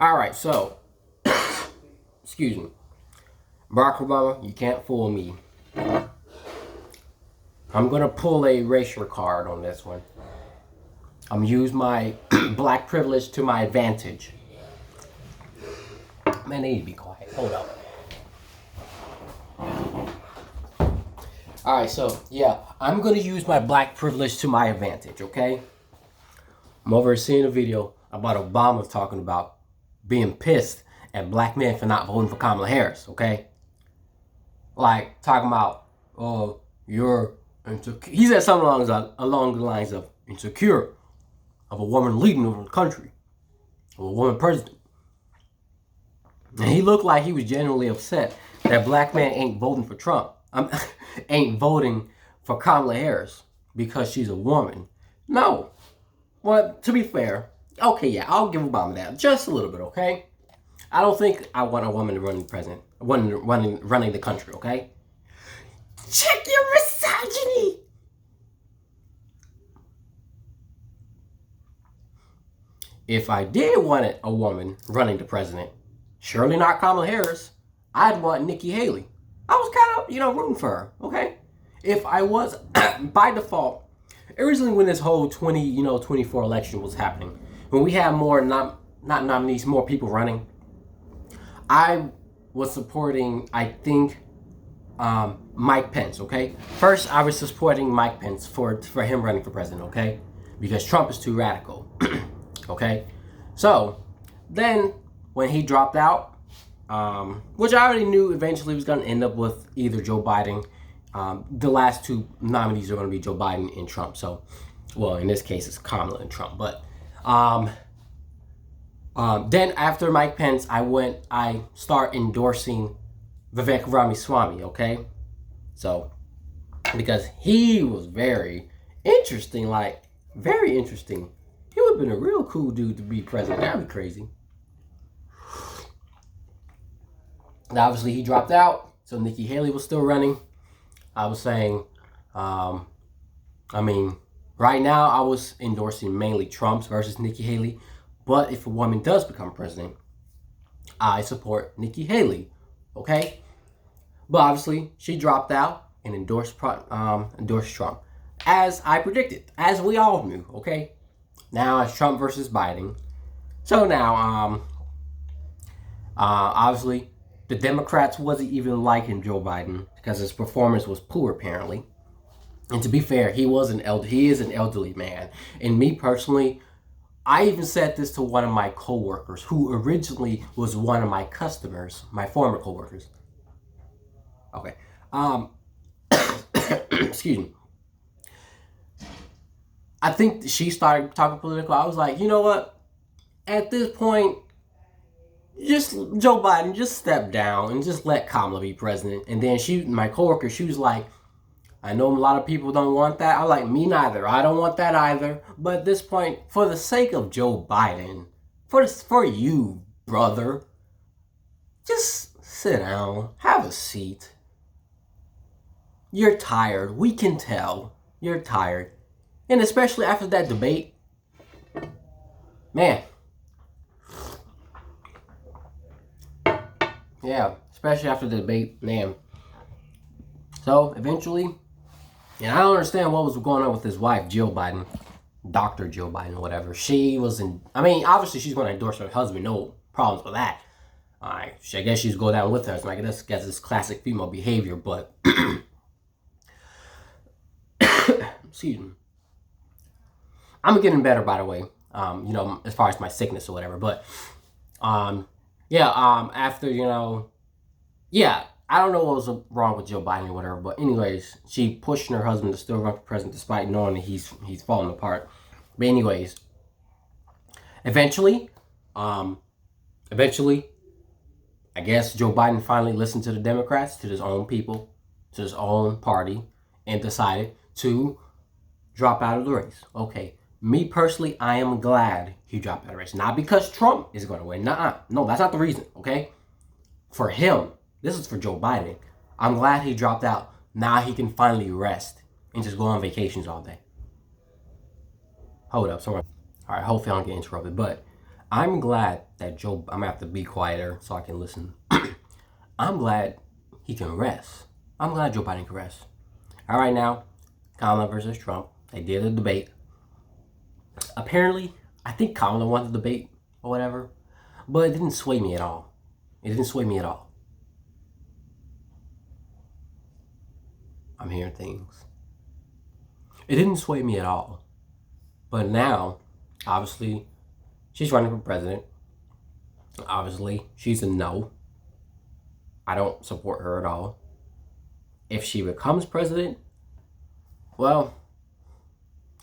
All right, so, excuse me. Barack Obama, you can't fool me. I'm going to pull a racial card on this one. I'm going to use my black privilege to my advantage. Man, they need to be quiet. Hold up. Alright, so, yeah, I'm going to use my black privilege to my advantage, okay? I'm over seeing a video about Obama talking about being pissed at black men for not voting for Kamala Harris, okay? Like, talking about, oh, you're insecure. He said something along the lines of insecure of a woman leading over the country, of a woman president. And he looked like he was genuinely upset that black men ain't voting for Trump. Ain't voting for Kamala Harris because she's a woman. No. Well, to be fair, okay, yeah, I'll give Obama that. Just a little bit, okay? I don't think I want a woman to run the president, running the country, okay? Check your misogyny! If I did want a woman running the president, surely not Kamala Harris, I'd want Nikki Haley. I was kind of, rooting for her, okay? If I was, by default, originally when this whole 24 election was happening, when we had more, not nominees, more people running, I was supporting, I think, Mike Pence, okay? First, I was supporting Mike Pence for him running for president, okay? Because Trump is too radical, okay? So, then, when he dropped out, which I already knew eventually was going to end up with either Joe Biden. The last two nominees are going to be Joe Biden and Trump. So, well, in this case, it's Kamala and Trump. But then after Mike Pence, I start endorsing Vivek Ramaswamy, okay? So, because he was very interesting, very interesting. He would have been a real cool dude to be president. That'd be crazy. Now, obviously, he dropped out, so Nikki Haley was still running. I was saying, right now I was endorsing mainly Trump's versus Nikki Haley. But if a woman does become president, I support Nikki Haley, okay? But obviously, she dropped out and endorsed Trump, as I predicted, as we all knew, okay? Now it's Trump versus Biden. So now, obviously, the Democrats wasn't even liking Joe Biden because his performance was poor, apparently. And to be fair, he is an elderly man. And me personally, I even said this to one of my coworkers who originally was one of my customers, my former coworkers. Okay. Excuse me. I think she started talking political. I was like, you know what? At this point, just Joe Biden, just step down and just let Kamala be president. And then my coworker, she was like, I know a lot of people don't want that. I'm like, me neither. I don't want that either. But at this point, for the sake of Joe Biden, for you, brother, just sit down, have a seat. You're tired. We can tell. You're tired. And especially after that debate, man. Yeah, especially after the debate, man. So, eventually, and I don't understand what was going on with his wife, Jill Biden, Dr. Jill Biden, or whatever. Obviously she's going to endorse her husband, no problems with that. I guess she's going down with her. So I guess it's classic female behavior, but, excuse me. I'm getting better, by the way, as far as my sickness or whatever, but, after, I don't know what was wrong with Joe Biden or whatever, but anyways, she pushing her husband to still run for president despite knowing that he's falling apart. But anyways, eventually, I guess Joe Biden finally listened to the Democrats, to his own people, to his own party, and decided to drop out of the race. Okay, me personally, I am glad he dropped out of the race. Not because Trump is going to win. No, that's not the reason, okay? For him. This is for Joe Biden. I'm glad he dropped out. Now he can finally rest and just go on vacations all day. Hold up, sorry. All right, hopefully I don't get interrupted. But I'm glad that Joe, I'm gonna have to be quieter so I can listen. I'm glad he can rest. I'm glad Joe Biden can rest. All right, now, Kamala versus Trump. They did a debate. Apparently, I think Kamala won the debate or whatever, but it didn't sway me at all. It didn't sway me at all. I'm hearing things. It didn't sway me at all. But now, obviously, she's running for president. Obviously, she's a no. I don't support her at all. If she becomes president, well,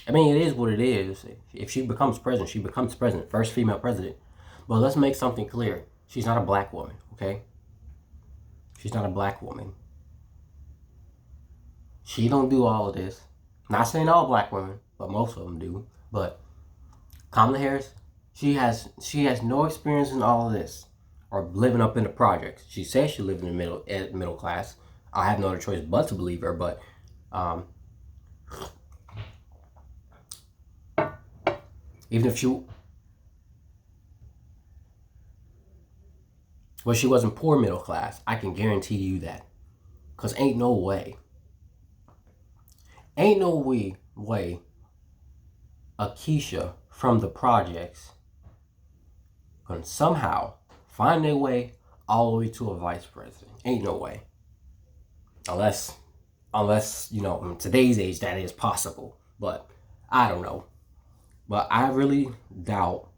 I mean, it is what it is. If she becomes president, she becomes president. First female president. But let's make something clear. She's not a black woman, okay? She's not a black woman. She don't do all of this. Not saying all black women, but most of them do. But Kamala Harris, she has no experience in all of this or living up in the projects. She says she lives in the middle class. I have no other choice but to believe her. But even if she wasn't poor middle class, I can guarantee you that. Because ain't no way Akeisha from the projects can somehow find their way all the way to a vice president. Ain't no way. Unless, in today's age that is possible. But I don't know. But I really doubt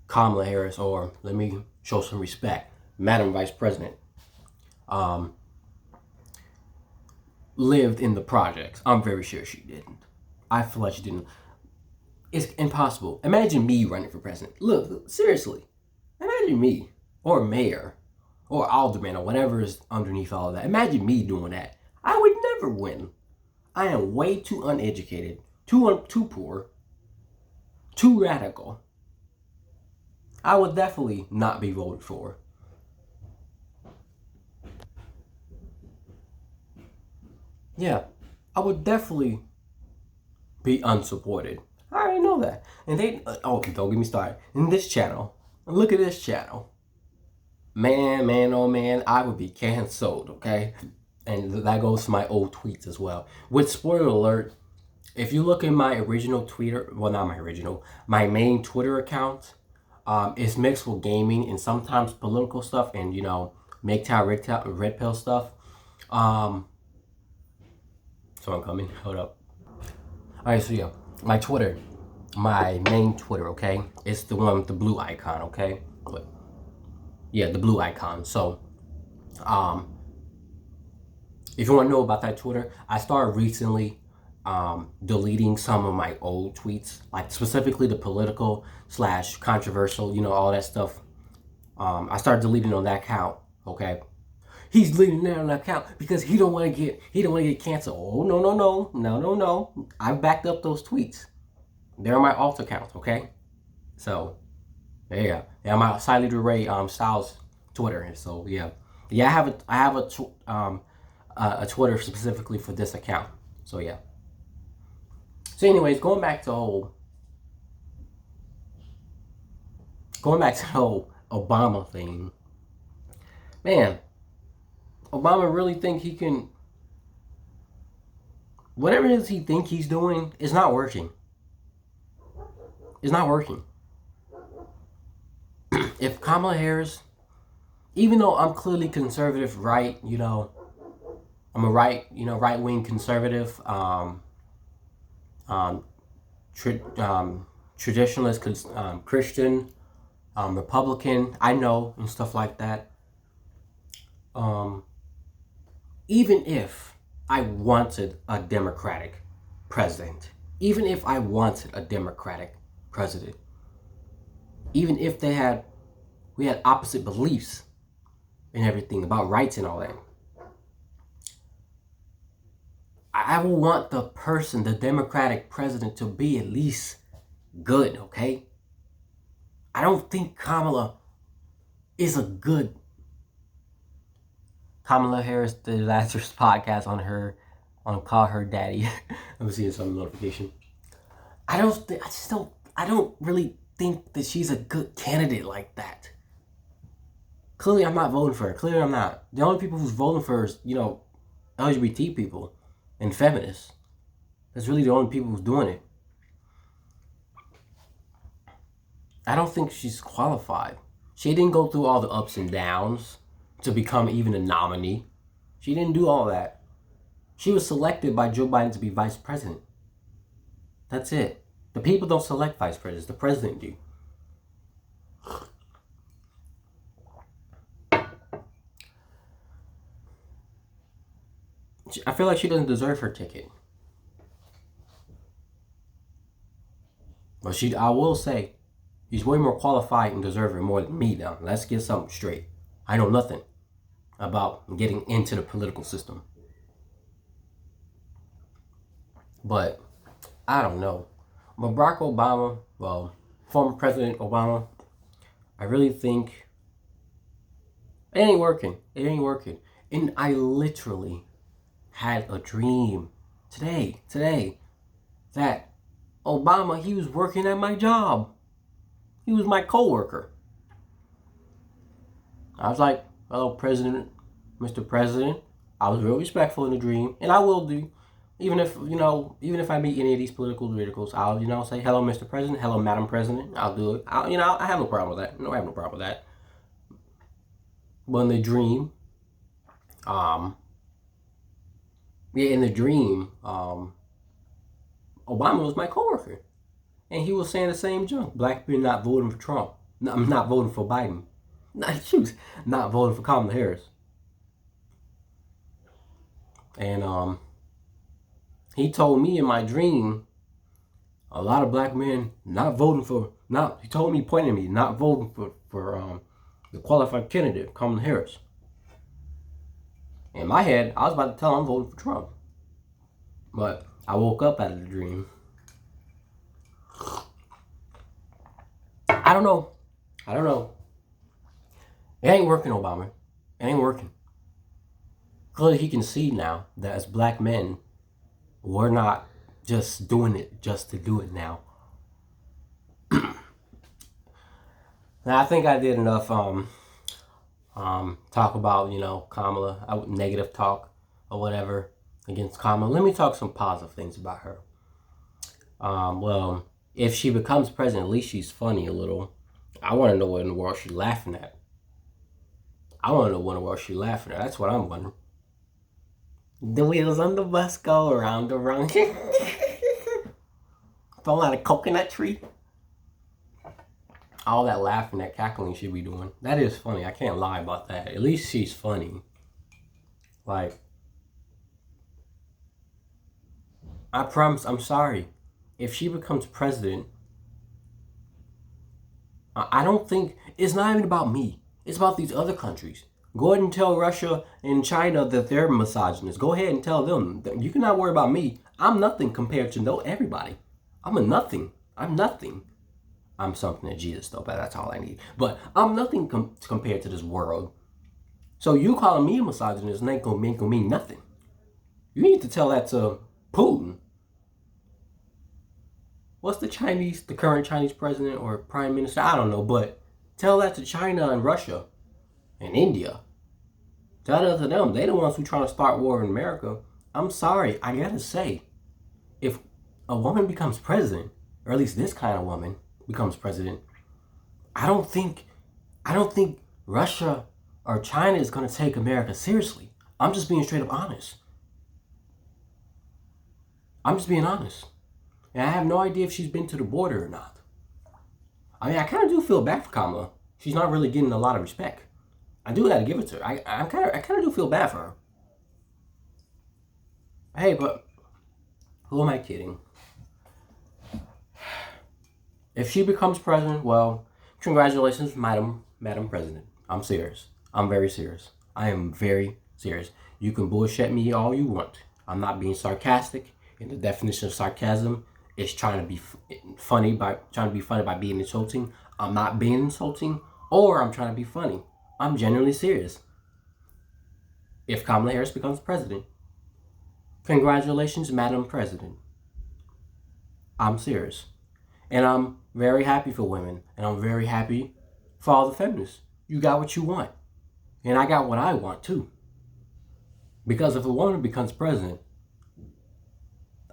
Kamala Harris, or let me show some respect, Madam Vice President, lived in the projects. I'm very sure she didn't. I feel like she didn't. It's impossible. Imagine me running for president. Look, seriously. Imagine me, or mayor, or alderman, or whatever is underneath all of that. Imagine me doing that. I would never win. I am way too uneducated, too poor, too radical. I would definitely not be voted for. Yeah, I would definitely be unsupported. I already know that. And don't get me started. In this channel, look at this channel. Man, oh man, I would be canceled, okay? And that goes to my old tweets as well. With spoiler alert, if you look in my original Twitter, well, not my original, my main Twitter account, it's mixed with gaming and sometimes political stuff and, MGTOW, red pill stuff. Someone coming, hold up. Alright, so yeah, my main Twitter, okay? It's the one with the blue icon, okay? But, yeah, the blue icon. So, if you want to know about that Twitter, I started recently deleting some of my old tweets, like specifically the political / controversial, all that stuff. I started deleting on that account, okay? He's deleting that on that account because he don't want to get canceled. Oh, no. I've backed up those tweets. They're on my alt account, okay? So, there you go. Yeah, my Siley Ray Styles Twitter. So yeah, I have a Twitter specifically for this account. So yeah. So anyways, going back to the whole Obama thing, man. Obama really think he can. Whatever it is he think he's doing, it's not working. It's not working. If Kamala Harris, even though I'm clearly conservative, right? I'm a right-wing conservative, traditionalist, Christian, Republican. I know and stuff like that. Even if I wanted a Democratic president, even if we had opposite beliefs and everything about rights and all that, I will want the Democratic president, to be at least good, okay? I don't think Kamala is a good. Kamala Harris did last year's podcast on Call Her Daddy. Let me see some notification. I don't really think that she's a good candidate like that. Clearly, I'm not voting for her. Clearly, I'm not. The only people who's voting for her is, LGBT people and feminists. That's really the only people who's doing it. I don't think she's qualified. She didn't go through all the ups and downs to become even a nominee. She didn't do all that. She was selected by Joe Biden to be vice president. That's it. The people don't select vice presidents. The president do. I feel like she doesn't deserve her ticket. But I will say, she's way more qualified and deserving more than me now. Let's get something straight. I know nothing about getting into the political system. But I don't know. But Barack Obama, well, former President Obama, I really think it ain't working. It ain't working. And I literally had a dream today, that Obama, he was working at my job. He was my co-worker. I was like, hello, President, Mr. President. I was real respectful in the dream, and I will do. Even if I meet any of these political radicals, I'll, say, hello, Mr. President, hello, Madam President. I'll do it. I have no problem with that. No, I have no problem with that. But in the dream, Obama was my coworker, and he was saying the same junk. Black people not voting for Trump. No, I'm not voting for Biden. Not voting for Kamala Harris. And he told me in my dream, a lot of black men not voting for. He told me, pointing at me, not voting for the qualified candidate, Kamala Harris. In my head, I was about to tell him I'm voting for Trump. But I woke up out of the dream. I don't know. It ain't working, Obama. It ain't working. Clearly, he can see now that as black men, we're not just doing it just to do it now. Now, I think I did enough talk about, Kamala, negative talk or whatever against Kamala. Let me talk some positive things about her. Well, if she becomes president, at least she's funny a little. I want to know what in the world she's laughing at. That's what I'm wondering. The wheels on the bus go around. Fall out a coconut tree. All that laughing, that cackling she be doing. That is funny. I can't lie about that. At least she's funny. Like, I promise, I'm sorry. If she becomes president, I don't think, it's not even about me. It's about these other countries. Go ahead and tell Russia and China that they're misogynists. Go ahead and tell them. You cannot worry about me. I'm nothing compared to everybody. I'm a nothing. I'm nothing. I'm something that Jesus though, but that's all I need. But I'm nothing compared to this world. So you calling me a misogynist ain't gonna mean nothing. You need to tell that to Putin. What's the current Chinese president or prime minister? I don't know, but tell that to China and Russia and India. Tell that to them. They're the ones who trying to start war in America. I'm sorry, I gotta say, if a woman becomes president, or at least this kind of woman becomes president, I don't think Russia or China is gonna take America seriously. I'm just being straight up honest. I'm just being honest. And I have no idea if she's been to the border or not. I mean, I kind of do feel bad for Kamala. She's not really getting a lot of respect. I do gotta give it to her. I kind of do feel bad for her. Hey, but who am I kidding? If she becomes president, well, congratulations, Madam President. I'm serious. I'm very serious. I am very serious. You can bullshit me all you want. I'm not being sarcastic. And the definition of sarcasm is trying to be funny by being insulting. I'm not being insulting, or I'm trying to be funny. I'm genuinely serious. If Kamala Harris becomes president, congratulations, Madam President. I'm serious. And I'm very happy for women. And I'm very happy for all the feminists. You got what you want. And I got what I want too. Because if a woman becomes president,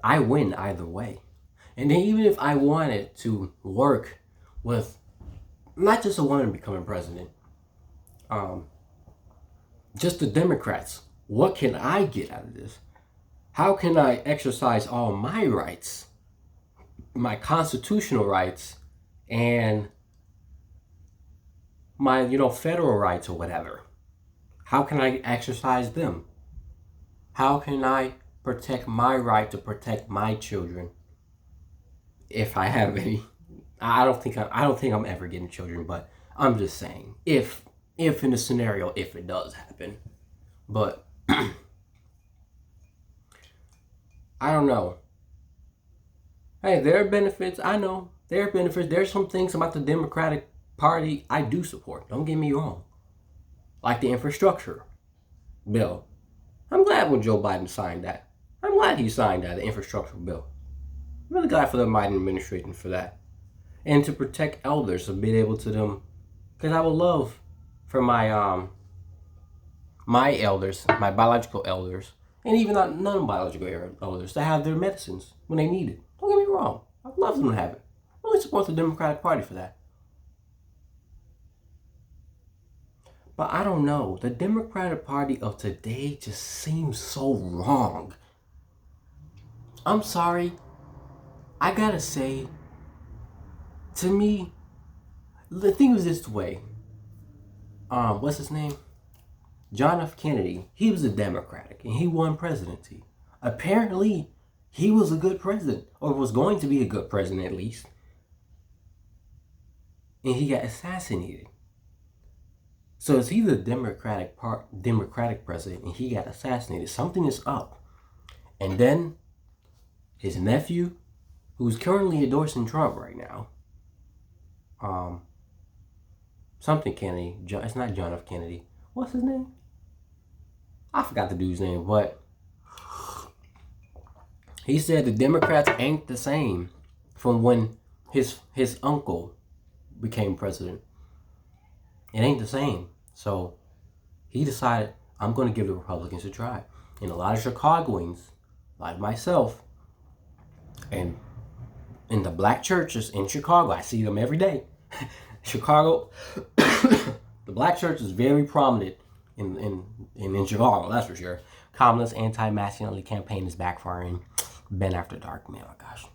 I win either way. And then even if I wanted to work with not just a woman becoming president, just the Democrats, what can I get out of this? How can I exercise all my rights, my constitutional rights, and my, federal rights or whatever? How can I exercise them? How can I protect my right to protect my children if I have any? I don't think I'm ever getting children, but I'm just saying if in the scenario if it does happen. But I don't know. Hey, there are benefits. I know there are benefits. There's some things about the Democratic Party I do support. Don't get me wrong. Like the infrastructure bill. I'm glad when Joe Biden signed that. I'm glad he signed that, the infrastructure bill. I'm really glad for the Biden administration for that. And to protect elders and being able to them, because I would love for my my elders, my biological elders, and even non-biological elders to have their medicines when they need it. Don't get me wrong. I'd love them to have it. I really support the Democratic Party for that. But I don't know. The Democratic Party of today just seems so wrong. I'm sorry. I gotta say, to me, the thing was this way. What's his name? John F. Kennedy. He was a Democratic and he won presidency. Apparently, he was a good president, or was going to be a good president at least. And he got assassinated. So is he the Democratic president and he got assassinated? Something is up. And then his nephew, who's currently endorsing Trump right now, something Kennedy. It's not John F. Kennedy. What's his name? I forgot the dude's name, but he said the Democrats ain't the same from when his uncle became president. It ain't the same. So he decided, I'm going to give the Republicans a try. And a lot of Chicagoans, like myself, and in the black churches in Chicago, I see them every day. Chicago, the black church is very prominent in Chicago, that's for sure. Kamala's anti-masculinity campaign is backfiring. Ben After Dark, man, oh my gosh.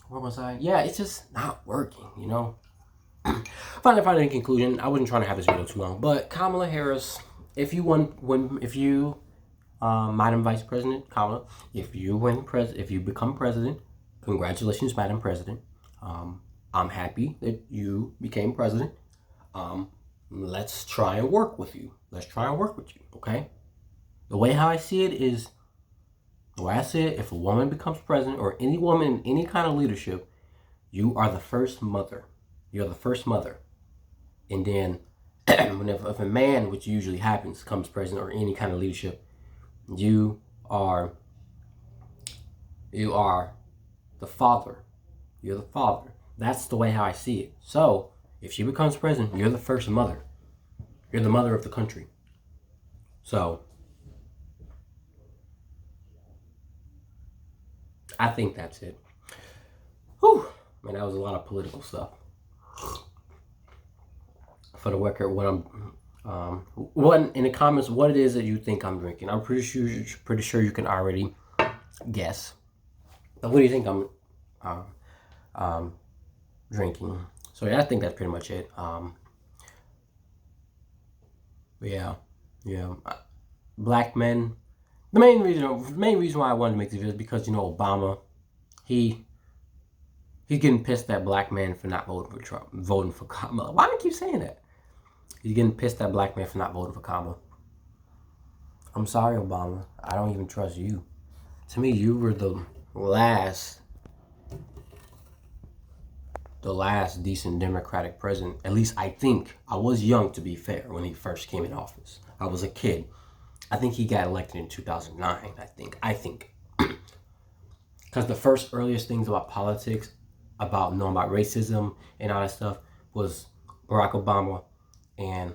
Where was I? Yeah, it's just not working, Finally, in conclusion, I wasn't trying to have this video too long, but Kamala Harris, if you Madam Vice President Kamala, if you become president, congratulations, Madam President. I'm happy that you became president. Let's try and work with you. Okay? The way I see it, if a woman becomes president, or any woman in any kind of leadership, you are the first mother. You're the first mother. And then if a man, which usually happens, comes president or any kind of leadership, you are the father. You're the father. That's the way how I see it. So if she becomes president, you're the first mother. You're the mother of the country. So I think that's it. Whew. Man, that was a lot of political stuff. For the record, what in the comments, what it is that you think I'm drinking. I'm pretty sure you can already guess. But what do you think I'm drinking? So yeah, I think that's pretty much it. Yeah. Black men. The main reason why I wanted to make this video is because Obama, he's getting pissed at black men for not voting for Trump, voting for Kamala. Why do I keep saying that? He's getting pissed at black men for not voting for Kamala. I'm sorry, Obama. I don't even trust you. To me, you were the last decent Democratic president. At least I think. I was young, to be fair, when he first came in office. I was a kid. I think he got elected in 2009. I think. Because the first earliest things about politics, about knowing about racism and all that stuff, was Barack Obama and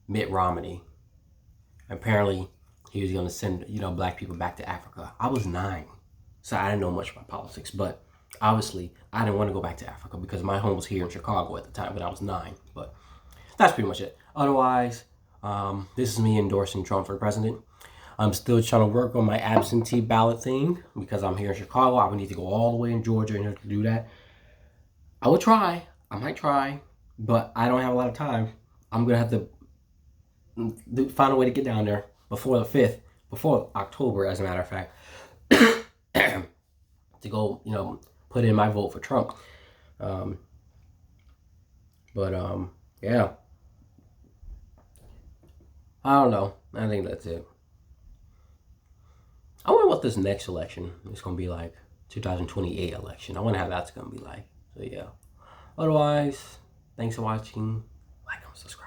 Mitt Romney. Apparently, he was going to send, black people back to Africa. I was 9, so I didn't know much about politics. But obviously, I didn't want to go back to Africa because my home was here in Chicago at the time when I was 9. But that's pretty much it. Otherwise, this is me endorsing Trump for president. I'm still trying to work on my absentee ballot thing because I'm here in Chicago. I would need to go all the way in Georgia in order to do that. I will try. I might try, but I don't have a lot of time. I'm going to have to find a way to get down there before the 5th, before October, as a matter of fact, to go, put in my vote for Trump. Yeah. I don't know. I think that's it. I wonder what this next election is going to be like. 2028 election. I wonder how that's going to be like. So, yeah. Otherwise, thanks for watching. Like and subscribe.